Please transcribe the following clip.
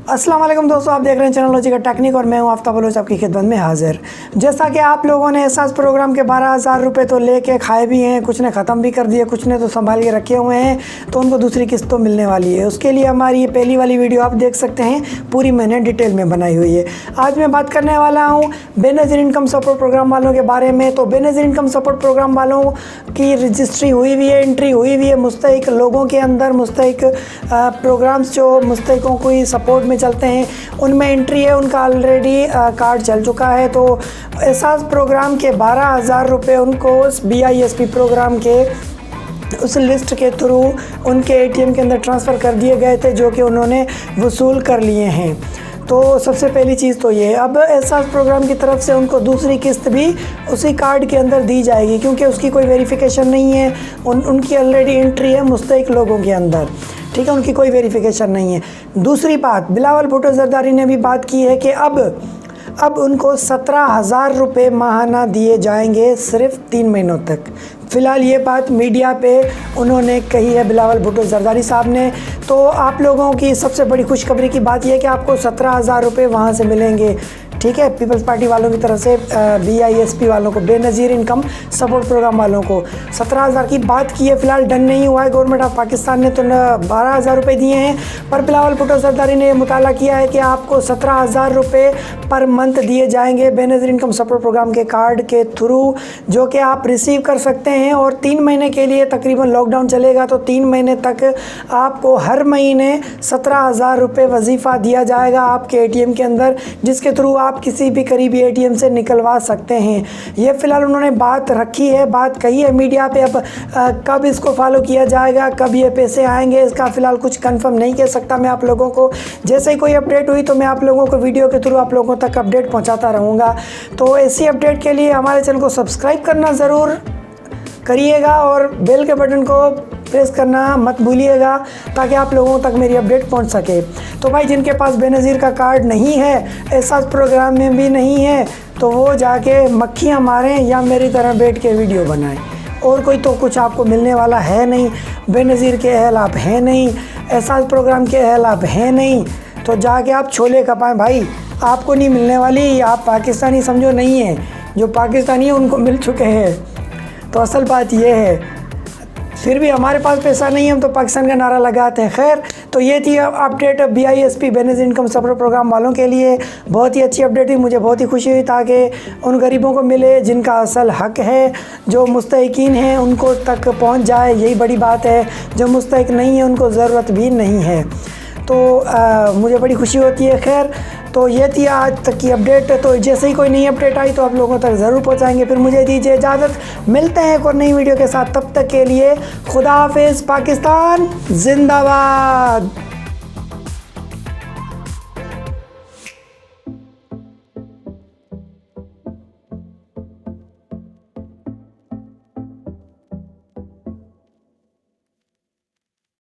अस्सलाम वालेकुम दोस्तों, आप देख रहे हैं चैनल लॉजिक टेक्निक और मैं हूं आफ्ताब बलोच आपकी खिदमत में हाजिर। जैसा कि आप लोगों ने एहसास प्रोग्राम के 12,000 रुपये तो लेके खाए भी हैं, कुछ ने ख़त्म भी कर दिए, कुछ ने तो संभाल के रखे हुए हैं, तो उनको दूसरी किस्त तो मिलने वाली है। उसके लिए हमारी ये पहली वाली वीडियो आप देख सकते हैं, पूरी मैंने डिटेल में बनाई हुई है। आज मैं बात करने वाला हूँ बेनज़ीर इनकम सपोर्ट प्रोग्राम वालों के बारे में। तो बेनज़ीर इनकम सपोर्ट प्रोग्राम वालों की रजिस्ट्री हुई हुई है, एंट्री हुई हुई है मुस्तहिक लोगों के अंदर। मुस्तहिक प्रोग्राम्स जो मुस्तहिकों को सपोर्ट में चलते हैं उनमें एंट्री है, उनका ऑलरेडी कार्ड चल चुका है। तो एहसास प्रोग्राम के 12,000 रुपये उनको BISP प्रोग्राम के उस लिस्ट के थ्रू उनके ATM के अंदर ट्रांसफ़र कर दिए गए थे, जो कि उन्होंने वसूल कर लिए हैं। तो सबसे पहली चीज़ तो ये, अब एहसास प्रोग्राम की तरफ से उनको दूसरी किस्त भी उसी कार्ड के अंदर दी जाएगी, क्योंकि उसकी कोई वेरिफिकेशन नहीं है। उनकी ऑलरेडी एंट्री है मुस्तहिक लोगों के अंदर, ठीक है, उनकी कोई वेरिफिकेशन नहीं है। दूसरी बात, बिलावल भुट्टो जरदारी ने भी बात की है कि अब उनको 17,000 रुपये माहाना दिए जाएंगे सिर्फ 3 महीनों तक। फ़िलहाल ये बात मीडिया पे उन्होंने कही है बिलावल भुट्टो जरदारी साहब ने। तो आप लोगों की सबसे बड़ी खुशखबरी की बात यह है कि आपको 17,000 रुपये वहाँ से मिलेंगे, ठीक है, पीपल्स पार्टी वालों की तरफ से BISP वालों को, बेनज़ीर इनकम सपोर्ट प्रोग्राम वालों को 17,000 की बात की है। फ़िलहाल डन नहीं हुआ है, गवर्नमेंट ऑफ पाकिस्तान ने तो 12,000 रुपये दिए हैं, पर बिलावल भुट्टो जरदारी ने मुताला किया है कि आपको 17,000 रुपये पर मंथ दिए जाएंगे बेनज़ीर इनकम सपोर्ट प्रोग्राम के कार्ड के थ्रू, जो कि आप रिसीव कर सकते हैं। और 3 महीने के लिए तकरीबन लॉकडाउन चलेगा, तो 3 महीने तक आपको हर महीने 17,000 रुपये वजीफ़ा दिया जाएगा आपके ATM के अंदर, जिसके थ्रू आप किसी भी करीबी ATM से निकलवा सकते हैं। ये फ़िलहाल उन्होंने बात रखी है, बात कही है मीडिया पे। अब कब इसको फॉलो किया जाएगा, कब ये पैसे आएंगे, इसका फ़िलहाल कुछ कंफर्म नहीं कह सकता मैं आप लोगों को। जैसे ही कोई अपडेट हुई तो मैं आप लोगों को वीडियो के थ्रू आप लोगों तक अपडेट पहुंचाता रहूँगा। तो ऐसी अपडेट के लिए हमारे चैनल को सब्सक्राइब करना ज़रूर करिएगा और बेल के बटन को प्रेस करना मत भूलिएगा, ताकि आप लोगों तक मेरी अपडेट पहुंच सके। तो भाई, जिनके पास बेनज़ीर का कार्ड नहीं है, एहसास प्रोग्राम में भी नहीं है, तो वो जाके मक्खियाँ मारें या मेरी तरह बैठ के वीडियो बनाएं। और कोई तो कुछ आपको मिलने वाला है नहीं। बेनज़ीर के अहल आप हैं नहीं, एहसास प्रोग्राम के अहल आप हैं नहीं, तो जाके आप छोले खपाएं भाई, आपको नहीं मिलने वाली। आप पाकिस्तानी समझो नहीं है, जो पाकिस्तानी है उनको मिल चुके हैं। तो असल बात ये है, फिर भी हमारे पास पैसा नहीं है, हम तो पाकिस्तान का नारा लगाते हैं। खैर, तो ये थी update BISP Benazir income support programme वालों के लिए। बहुत ही अच्छी अपडेट थी, मुझे बहुत ही खुशी हुई, ताकि उन गरीबों को मिले जिनका असल हक है, जो मुस्तहिकीन हैं उनको तक पहुंच जाए, यही बड़ी बात है। जो मुस्तहिक नहीं है उनको ज़रूरत भी नहीं है। तो मुझे बड़ी खुशी होती है। खैर, तो ये थी आज तक की अपडेट। तो जैसे ही कोई नई अपडेट आई तो आप लोगों तक ज़रूर पहुंचाएंगे। फिर मुझे दीजिए इजाज़त, मिलते हैं एक और नई वीडियो के साथ। तब तक के लिए खुदा हाफिज़, पाकिस्तान जिंदाबाद।